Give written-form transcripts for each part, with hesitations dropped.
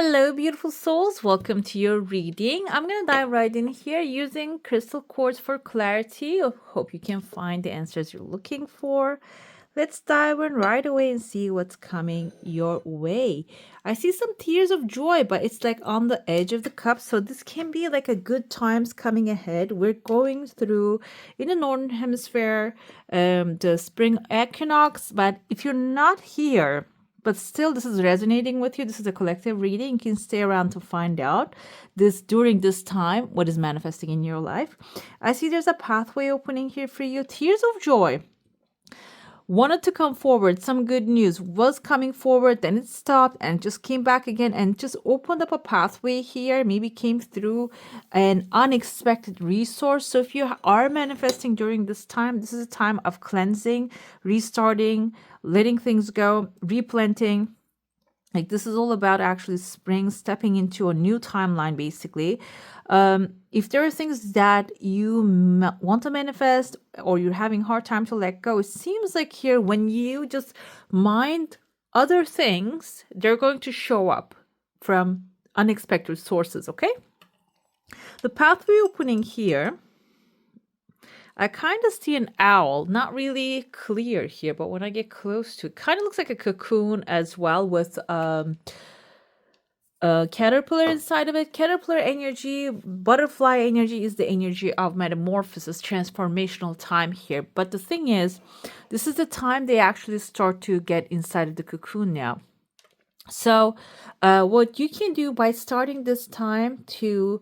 Hello, beautiful souls. Welcome to your reading. I'm going to dive right in here using crystal quartz for clarity. I hope you can find the answers you're looking for. Let's dive in right away and see what's coming your way. I see some tears of joy, but it's like on the edge of the cup. So this can be like a good times coming ahead. We're going through in the northern hemisphere, the spring equinox. But if you're not here, but still this is resonating with you, this is a collective reading, you can stay around to find out this during this time what is manifesting in your life. I see there's a pathway opening here for you. Tears of joy wanted to come forward, some good news was coming forward, then it stopped and just came back again and just opened up a pathway here, maybe came through an unexpected resource. So if you are manifesting during this time, this is a time of cleansing, restarting, letting things go, replanting. Like this is all about actually spring, stepping into a new timeline, basically. If there are things that you want to manifest or you're having a hard time to let go, it seems like here when you just mind other things, they're going to show up from unexpected sources, okay? The pathway opening here, I kind of see an owl, not really clear here, but when I get close to it, kind of looks like a cocoon as well with a caterpillar inside of it. Caterpillar energy, butterfly energy is the energy of metamorphosis, transformational time here. But the thing is, this is the time they actually start to get inside of the cocoon now. So what you can do by starting this time to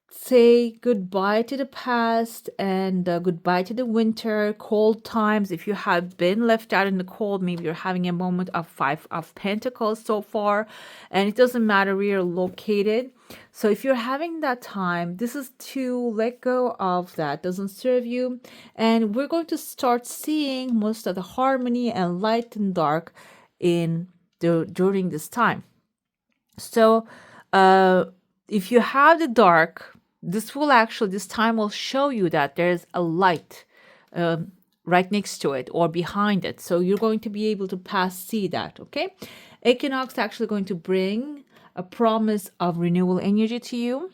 say goodbye to the past and goodbye to the winter, cold times. If you have been left out in the cold, maybe you're having a moment of Five of Pentacles so far, and it doesn't matter where you're located. So if you're having that time, this is to let go of that. Doesn't serve you. And we're going to start seeing most of the harmony and light and dark during this time. So if you have the dark, this time will show you that there's a light right next to it or behind it. So you're going to be able to see that, okay? Equinox actually going to bring a promise of renewal energy to you.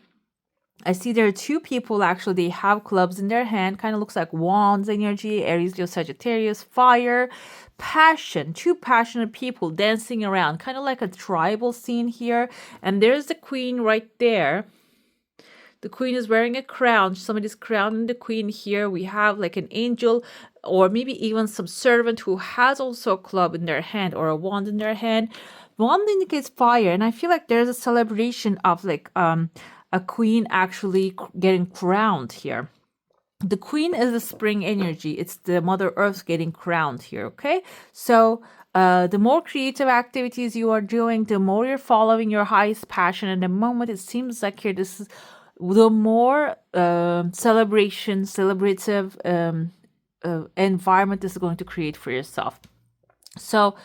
I see there are two people actually, they have clubs in their hand, kind of looks like wands energy, Aries, Leo, Sagittarius, fire, passion, two passionate people dancing around, kind of like a tribal scene here. And there's the queen right there. The queen is wearing a crown. Somebody's crowning the queen here. We have like an angel or maybe even some servant who has also a club in their hand or a wand in their hand. Wand indicates fire, and I feel like there's a celebration of like a queen actually getting crowned here. The queen is the spring energy. It's the Mother Earth getting crowned here, okay? So the more creative activities you are doing, the more you're following your highest passion. And the moment it seems like here, this is the more celebrative environment this is going to create for yourself. So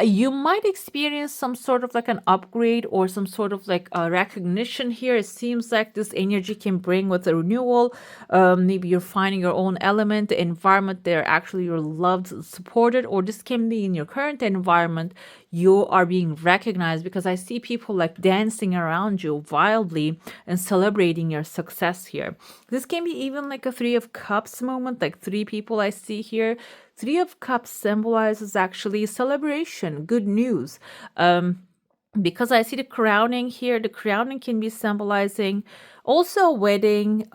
you might experience some sort of like an upgrade or some sort of like a recognition here. It seems like this energy can bring with a renewal. Maybe you're finding your own element, the environment there actually you're loved, supported, or this can be in your current environment. You are being recognized because I see people like dancing around you wildly and celebrating your success here. This can be even like a Three of Cups moment, like three people I see here. Three of Cups symbolizes actually celebration, good news. Because I see the crowning here, the crowning can be symbolizing also a wedding,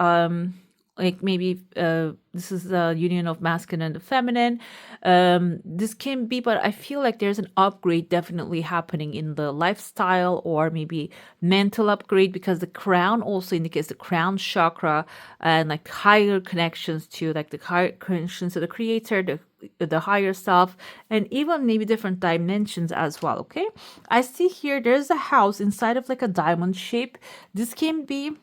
like maybe this is the union of masculine and the feminine. This can be, but I feel like there's an upgrade definitely happening in the lifestyle or maybe mental upgrade, because the crown also indicates the crown chakra and like higher connections to like the higher connections to the creator, the higher self, and even maybe different dimensions as well, okay? I see here there's a house inside of like a diamond shape. This can be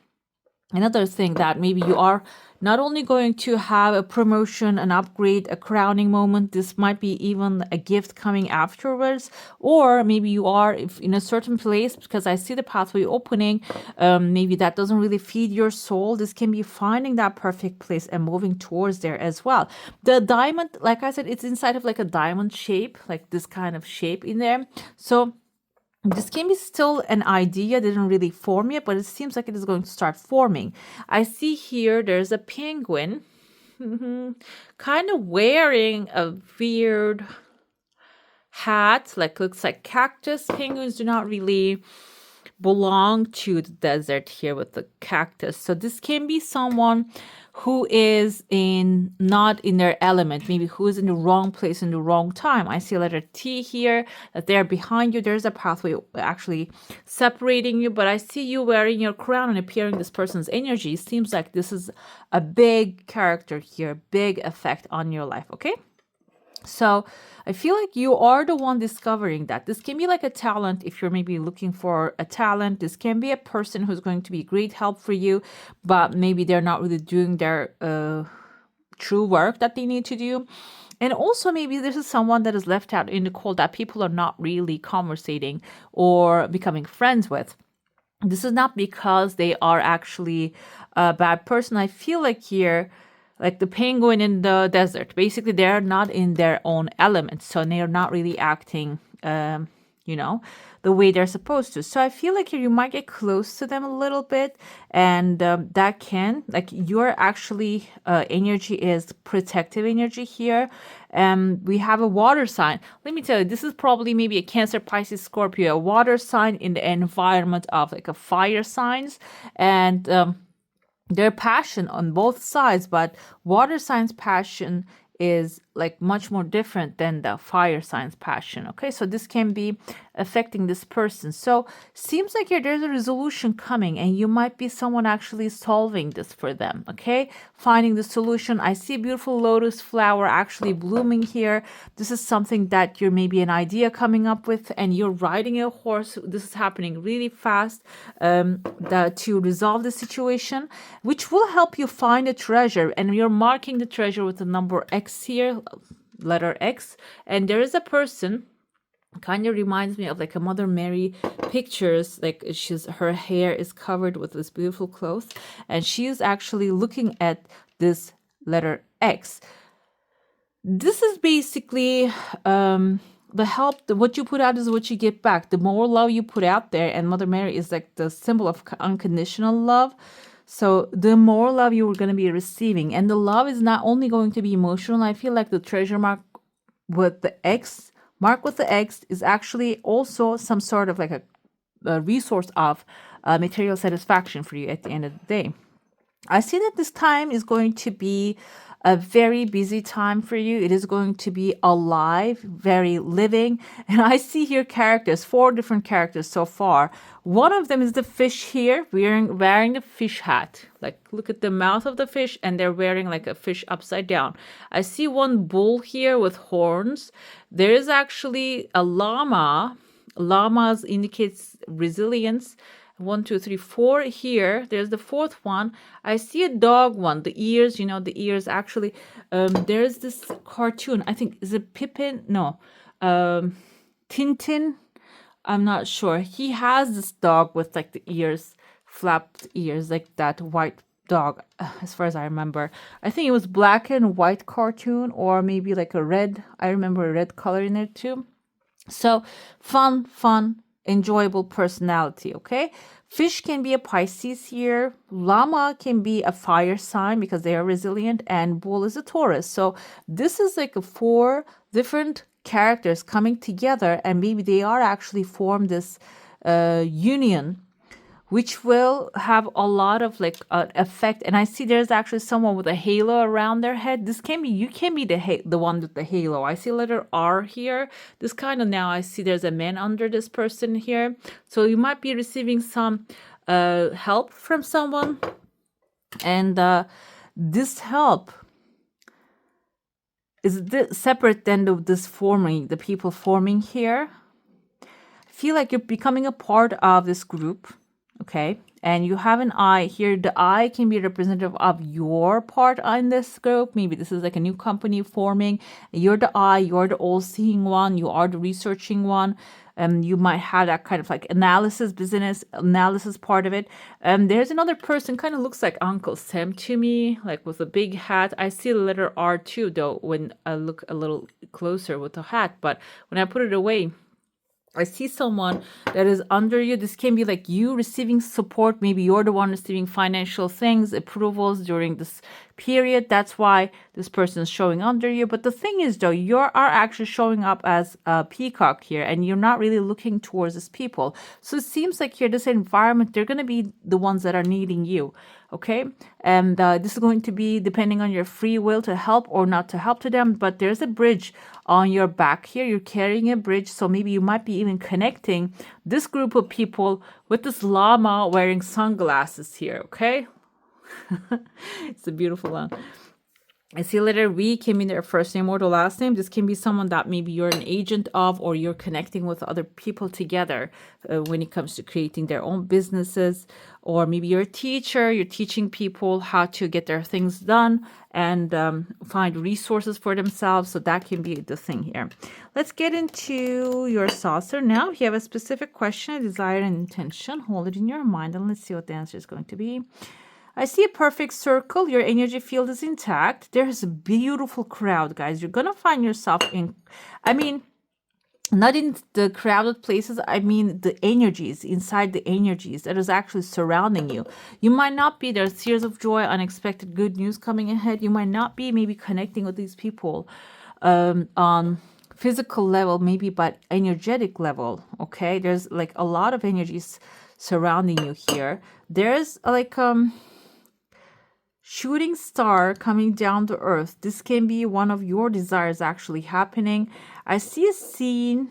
another thing that maybe you are not only going to have a promotion, an upgrade, a crowning moment. This might be even a gift coming afterwards, or maybe you are in a certain place, because I see the pathway opening. Maybe that doesn't really feed your soul. This can be finding that perfect place and moving towards there as well. The diamond, like I said, it's inside of like a diamond shape, like this kind of shape in there. So This can be still an idea, didn't really form yet, but it seems like it is going to start forming. I see here there's a penguin kind of wearing a weird hat, like looks like cactus. Penguins do not really belong to the desert here with the cactus. So this can be someone who is not in their element, maybe who is in the wrong place in the wrong time. I see a letter T here, that they're behind you. There's a pathway actually separating you, but I see you wearing your crown and appearing this person's energy. Seems like this is a big character here, big effect on your life, okay? So I feel like you are the one discovering that. This can be like a talent if you're maybe looking for a talent. This can be a person who's going to be great help for you, but maybe they're not really doing their true work that they need to do. And also maybe this is someone that is left out in the cold that people are not really conversating or becoming friends with. This is not because they are actually a bad person. I feel like here, like the penguin in the desert, basically they're not in their own element, so they're not really acting the way they're supposed to. So I feel like here you might get close to them a little bit, and that can, like, your actually energy is protective energy here. We have a water sign. Let me tell you, this is probably maybe a Cancer, Pisces, Scorpio, a water sign in the environment of like a fire signs, and their passion on both sides, but water signs passion is like much more different than the fire signs passion. Okay, so this can be affecting this person. So seems like here there's a resolution coming, and you might be someone actually solving this for them. Okay, finding the solution. I see a beautiful lotus flower actually blooming here. This is something that you're maybe an idea coming up with, and you're riding a horse. This is happening really fast to resolve the situation, which will help you find a treasure. And you're marking the treasure with the number X here, letter X. And there is a person, kind of reminds me of like a Mother Mary pictures, like her hair is covered with this beautiful cloth, and she is actually looking at this letter X. This is basically the help. What you put out is what you get back. The more love you put out there, and Mother Mary is like the symbol of unconditional love. So the more love you are going to be receiving, and the love is not only going to be emotional. I feel like the treasure mark with the X, mark with the X, is actually also some sort of like a resource of material satisfaction for you at the end of the day. I see that this time is going to be a very busy time for you. It is going to be alive, very living. And I see here characters, 4 different characters so far. One of them is the fish here, wearing the fish hat. Like, look at the mouth of the fish, and they're wearing like a fish upside down. I see one bull here with horns. There is actually a llama. Llamas indicates resilience. 1, 2, 3, 4 here. There's the 4th one. I see a dog one. The ears, the ears actually. There's this cartoon. I think, is it Pippin? No. Tintin? I'm not sure. He has this dog with like the ears, flapped ears, like that white dog, as far as I remember. I think it was black and white cartoon, or maybe like a red. I remember a red color in it too. So fun, enjoyable personality, okay? Fish can be a Pisces here. Llama can be a fire sign because they are resilient, and bull is a Taurus. So this is like 4 different characters coming together, and maybe they are actually form this union, which will have a lot of like effect. And I see there's actually someone with a halo around their head. This can be, you can be the one with the halo. I see letter R here. This kind of, now I see there's a man under this person here. So you might be receiving some help from someone. And this help is separate than the people forming here. I feel like you're becoming a part of this group. Okay, and you have an eye here. The eye can be representative of your part in this group. Maybe this is like a new company forming. You're the eye, you're the all-seeing one, you are the researching one. You might have that kind of like business analysis part of it. There's another person, kind of looks like Uncle Sam to me, like with a big hat. I see the letter R too, though, when I look a little closer with the hat. But when I put it away, I see someone that is under you. This can be like you receiving support. Maybe you're the one receiving financial things, approvals during this period. That's why this person is showing under you. But the thing is, though, you are actually showing up as a peacock here, and you're not really looking towards these people. So it seems like here, this environment, they're going to be the ones that are needing you. Okay. And this is going to be depending on your free will to help or not to help to them. But there's a bridge on your back here. You're carrying a bridge. So maybe you might be even connecting this group of people with this llama wearing sunglasses here. Okay. It's a beautiful one. I see letter V came in their first name or the last name. This can be someone that maybe you're an agent of, or you're connecting with other people together when it comes to creating their own businesses. Or maybe you're a teacher, you're teaching people how to get their things done and find resources for themselves. So that can be the thing here. Let's get into your saucer now. If you have a specific question, a desire, and intention, hold it in your mind and let's see what the answer is going to be. I see a perfect circle. Your energy field is intact. There's a beautiful crowd, guys. You're going to find yourself in, not in the crowded places. I mean, the energies, inside the energies that is actually surrounding you. You might not be, there's tears of joy, unexpected good news coming ahead. You might not be maybe connecting with these people on physical level, maybe, but energetic level. Okay. There's like a lot of energies surrounding you here. There's like, shooting star coming down to earth. This can be one of your desires actually happening. I see a scene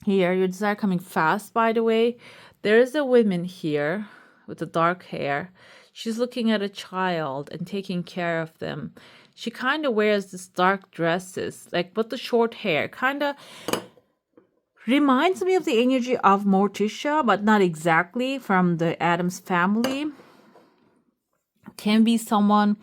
here. Your desire coming fast, by the way. There is a woman here with the dark hair. She's looking at a child and taking care of them. She kind of wears this dark dresses, like with the short hair. Kind of reminds me of the energy of Morticia, but not exactly, from the Addams family. Can be someone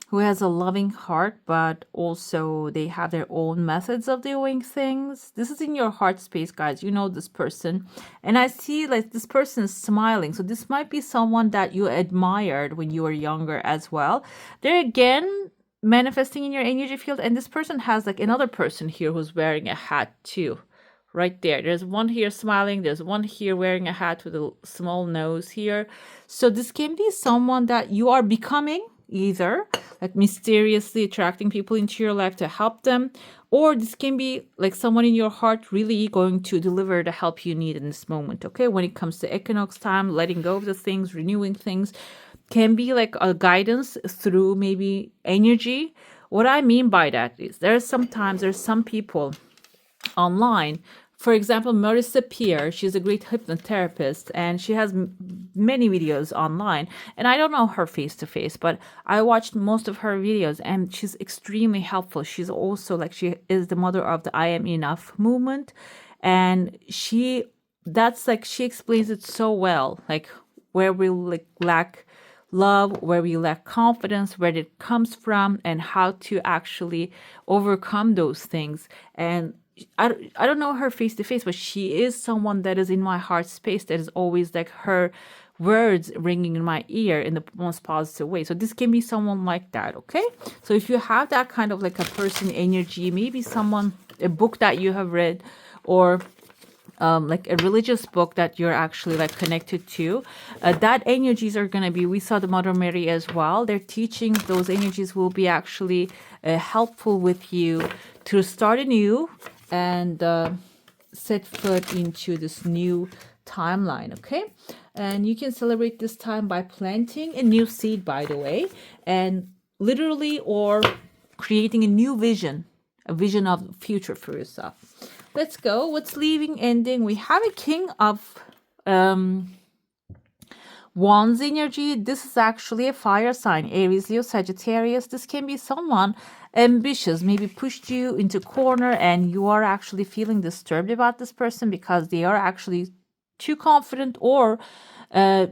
who has a loving heart, but also they have their own methods of doing things. This is in your heart space, guys. You know this person. And I see like this person is smiling. So this might be someone that you admired when you were younger as well. They're again manifesting in your energy field. And this person has like another person here who's wearing a hat too. Right there. There's one here smiling. There's one here wearing a hat with a small nose here. So this can be someone that you are becoming, either like mysteriously attracting people into your life to help them, or this can be like someone in your heart really going to deliver the help you need in this moment. Okay. When it comes to equinox time, letting go of the things, renewing things can be like a guidance through maybe energy. What I mean by that is there's some people online. For example, Marissa Peer, she's a great hypnotherapist and she has many videos online. And I don't know her face to face, but I watched most of her videos and she's extremely helpful. She's also like, she is the mother of the I Am Enough movement. And she explains it so well, like where we lack love, where we lack confidence, where it comes from, and how to actually overcome those things. And I don't know her face to face, but she is someone that is in my heart space, that is always like her words ringing in my ear in the most positive way. So this can be someone like that, okay? So if you have that kind of like a person energy, maybe someone, a book that you have read, or like a religious book that you're actually like connected to, that energies are going to be, we saw the Mother Mary as well, their teachings, those energies will be actually helpful with you to start anew and set foot into this new timeline. Okay. And you can celebrate this time by planting a new seed, by the way, and literally, or creating a new vision, a vision of the future for yourself. Let's go. What's leaving, ending? We have a King of Wands energy. This is actually a fire sign, Aries, Leo, Sagittarius. This can be someone ambitious, maybe pushed you into a corner and you are actually feeling disturbed about this person because they are actually too confident, or I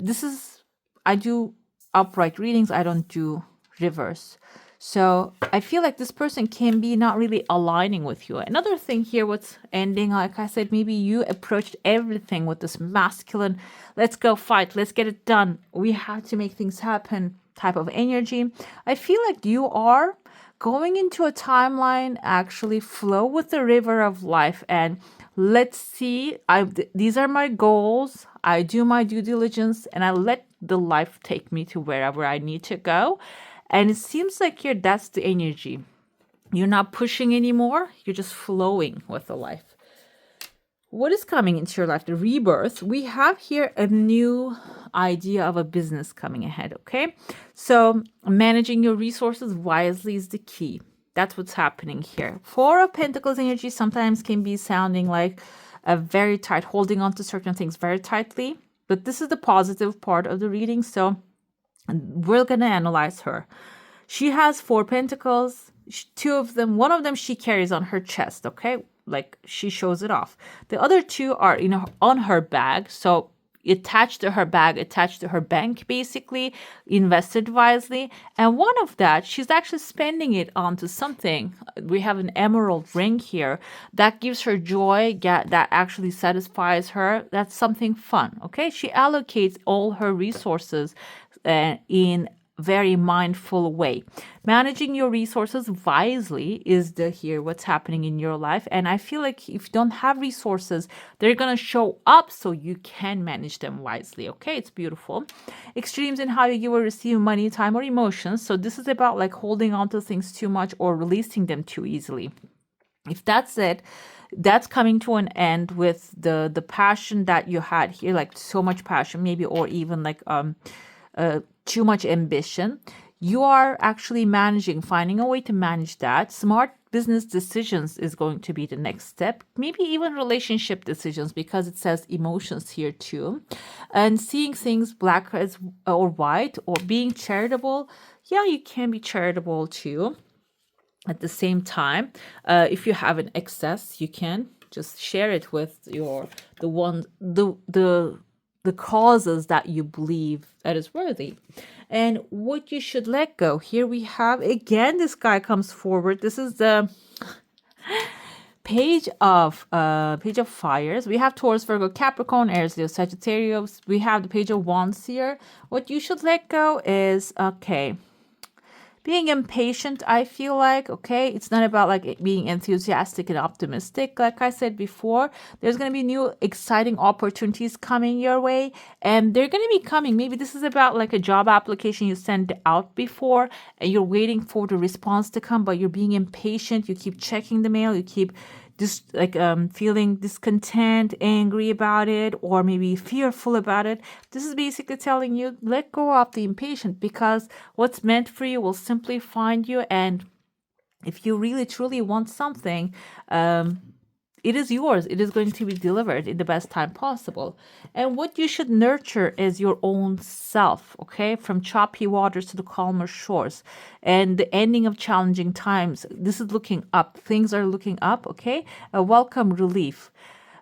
do upright readings, I don't do reverse. So I feel like this person can be not really aligning with you. Another thing here, what's ending, like I said, maybe you approached everything with this masculine, let's go fight, let's get it done, we have to make things happen type of energy. I feel like you are going into a timeline, actually flow with the river of life and Let's see. These are my goals. I do my due diligence and I let the life take me to wherever I need to go. And it seems like here that's the energy. You're not pushing anymore. You're just flowing with the life. What is coming into your life? The rebirth. We have here a new idea of a business coming ahead, okay? So managing your resources wisely is the key. That's what's happening here. Four of Pentacles energy sometimes can be sounding like a very tight, holding on to certain things very tightly. But this is the positive part of the reading. So we're going to analyze her. She has four pentacles. Two of them, one of them she carries on her chest, okay? Like she shows it off. The other two are on her bag. So attached to her bag, attached to her bank, basically, invested wisely. And one of that, she's actually spending it onto something. We have an emerald ring here that gives her joy, that actually satisfies her. That's something fun, okay? She allocates all her resources in very mindful way. Managing your resources wisely is what's happening in your life. And I feel like if you don't have resources, they're going to show up so you can manage them wisely. Okay, it's beautiful. Extremes in how you give or receive money, time, or emotions. So this is about like holding on to things too much or releasing them too easily. If that's it, that's coming to an end with the passion that you had here, like so much passion maybe, or even like too much ambition. You are actually finding a way to manage that. Smart business decisions is going to be the next step. Maybe even relationship decisions, because it says emotions here too. And seeing things black or white, or being charitable. Yeah, you can be charitable too. At the same time, if you have an excess, you can just share it with the causes that you believe that is worthy. And what you should let go. Here we have, again, this guy comes forward. This is the page of fires. We have Taurus, Virgo, Capricorn, Aries, Leo, Sagittarius. We have the page of wands here. What you should let go is, okay, being impatient, I feel like, okay, it's not about like being enthusiastic and optimistic. Like I said before, there's going to be new exciting opportunities coming your way, and they're going to be coming. Maybe this is about like a job application you sent out before and you're waiting for the response to come, but you're being impatient. You keep checking the mail. You keep feeling discontent, angry about it, or maybe fearful about it. This is basically telling you, let go of the impatient, because what's meant for you will simply find you. And if you really truly want something, it is yours. It is going to be delivered in the best time possible. And what you should nurture is your own self, okay? From choppy waters to the calmer shores. And the ending of challenging times. This is looking up. Things are looking up, okay? A welcome relief.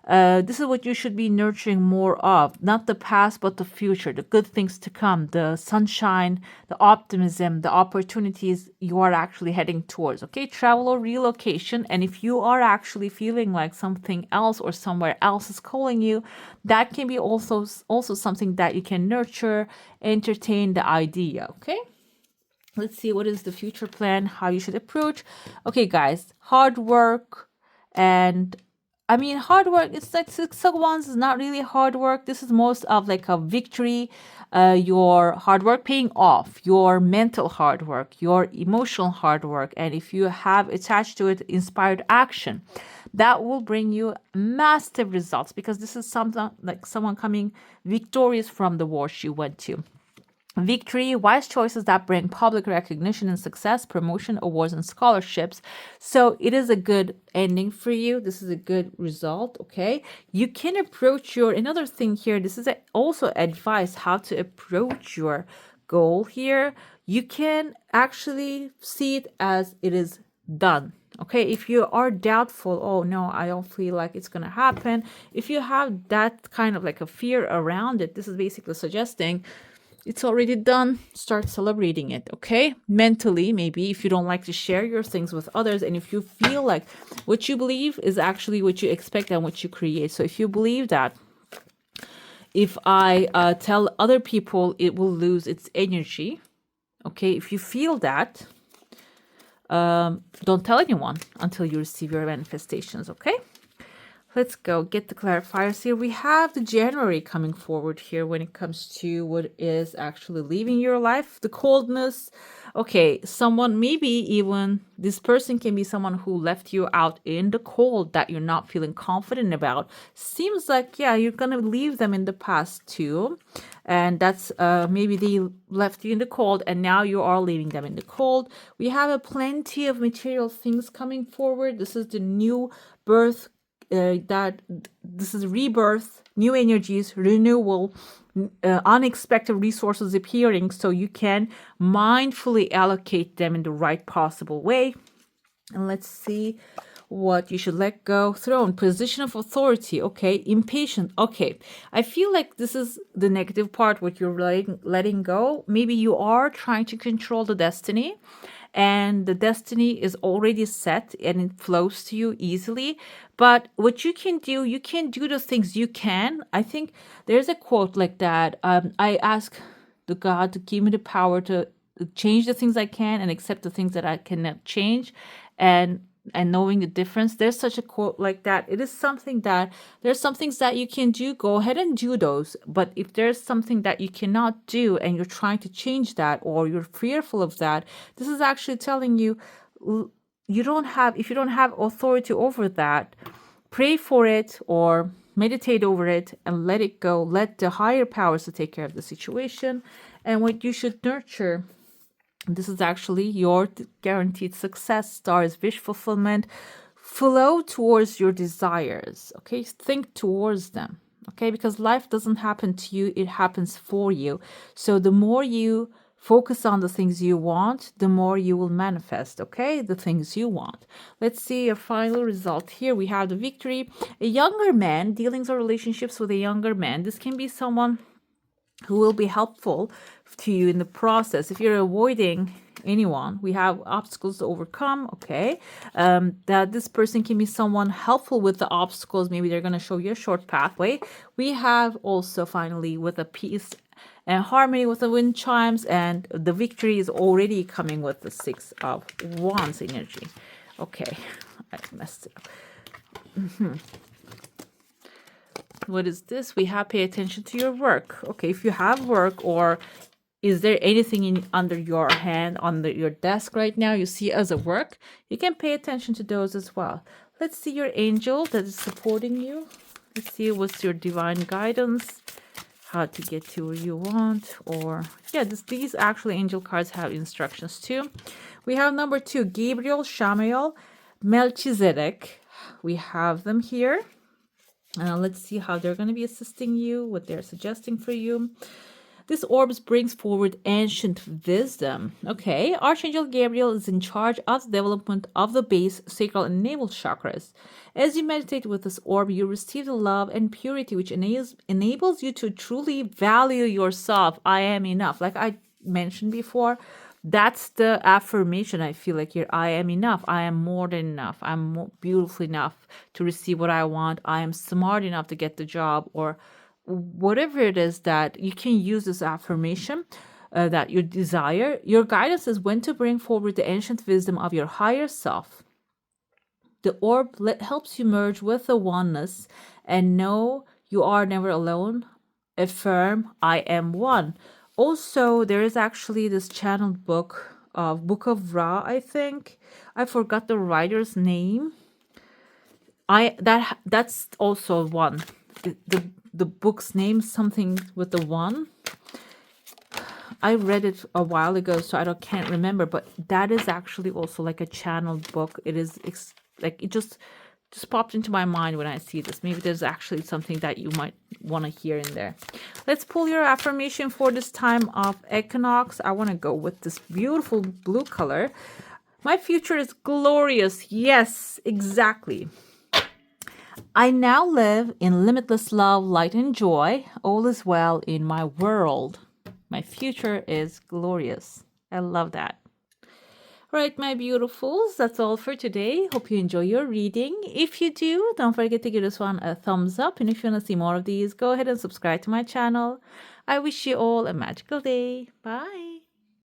This is what you should be nurturing more of, not the past, but the future, the good things to come, the sunshine, the optimism, the opportunities you are actually heading towards, okay? Travel or relocation. And if you are actually feeling like something else or somewhere else is calling you, that can be also something that you can nurture, entertain the idea, okay? Let's see, what is the future plan, how you should approach. Okay, guys, hard work and hard work, it's like Six of Wands is not really hard work. This is most of like a victory, your hard work paying off, your mental hard work, your emotional hard work. And if you have attached to it inspired action, that will bring you massive results, because this is something like someone coming victorious from the war she went to. Victory, wise choices that bring public recognition and success, promotion, awards, and scholarships. So it is a good ending for you. This is a good result, okay? You can approach another thing here, this is also advice how to approach your goal here. You can actually see it as it is done. Okay, if you are doubtful, oh no, I don't feel like it's going to happen. If you have that kind of like a fear around it, this is basically suggesting it's already done. Start celebrating it, okay? Mentally, maybe, if you don't like to share your things with others, and if you feel like what you believe is actually what you expect and what you create. So if you believe that if I tell other people, it will lose its energy, okay? If you feel that, don't tell anyone until you receive your manifestations, okay? Let's go get the clarifiers here. We have the January coming forward here when it comes to what is actually leaving your life. The coldness. Okay, someone, maybe even this person can be someone who left you out in the cold that you're not feeling confident about. Seems like, yeah, you're going to leave them in the past too. And that's maybe they left you in the cold and now you are leaving them in the cold. We have a plenty of material things coming forward. This is the new birth, that this is rebirth, new energies, renewal, unexpected resources appearing, so you can mindfully allocate them in the right possible way. And let's see what you should let go. Throne, position of authority. Okay, impatient. Okay, I feel like this is the negative part, what you're letting go. Maybe you are trying to control the destiny, and the destiny is already set and it flows to you easily. But what you can do the things you can. I think there's a quote like that. I ask the God to give me the power to change the things I can and accept the things that I cannot change. And knowing the difference, there's such a quote like that. It is something that there's some things that you can do, go ahead and do those. But if there's something that you cannot do and you're trying to change that, or you're fearful of that, this is actually telling you, if you don't have authority over that, pray for it or meditate over it and let it go. Let the higher powers to take care of the situation. And what you should nurture, this is actually your guaranteed success. Stars, wish fulfillment. Flow towards your desires. Okay, think towards them. Okay, because life doesn't happen to you, it happens for you. So the more you focus on the things you want, the more you will manifest, okay, the things you want. Let's see a final result here. We have the victory. A younger man, dealings or relationships with a younger man. This can be someone who will be helpful to you in the process. If you're avoiding anyone, we have obstacles to overcome. Okay, that this person can be someone helpful with the obstacles. Maybe they're going to show you a short pathway. We have also finally with a peace and harmony with the wind chimes, and the victory is already coming with the 6 of Wands energy. Okay, I messed it up. What is this? We have pay attention to your work. Okay, if you have work, or is there anything under your hand, under your desk right now you see as a work, you can pay attention to those as well. Let's see your angel that is supporting you. Let's see what's your divine guidance, how to get to where you want. Or yeah, these actually angel cards have instructions too. We have number 2, Gabriel, Shamael, Melchizedek. We have them here. Let's see how they're going to be assisting you, what they're suggesting for you. This orbs brings forward ancient wisdom. Okay, Archangel Gabriel is in charge of the development of the base, sacral, and navel chakras. As you meditate with this orb, you receive the love and purity which enables you to truly value yourself. I am enough. Like I mentioned before, that's the affirmation. I feel like here, I am enough. I am more than enough. I'm beautiful enough to receive what I want. I am smart enough to get the job, or whatever it is that you can use this affirmation that you desire. Your guidance is when to bring forward the ancient wisdom of your higher self. The orb helps you merge with the oneness and know you are never alone. Affirm, I am one. Also, there is actually this channeled book of Book of Ra, I think. I forgot the writer's name. That's also one. The book's name, something with the one. I read it a while ago, so I can't remember, but that is actually also like a channeled book. It is like it just popped into my mind when I see this. Maybe there's actually something that you might want to hear in there. Let's pull your affirmation for this time of equinox. I want to go with this beautiful blue color. My future is glorious. Yes, exactly. I now live in limitless love, light, and joy. All is well in my world. My future is glorious. I love that. All right, my beautifuls, that's all for today. Hope you enjoy your reading. If you do, don't forget to give this one a thumbs up. And if you want to see more of these, go ahead and subscribe to my channel. I wish you all a magical day. Bye.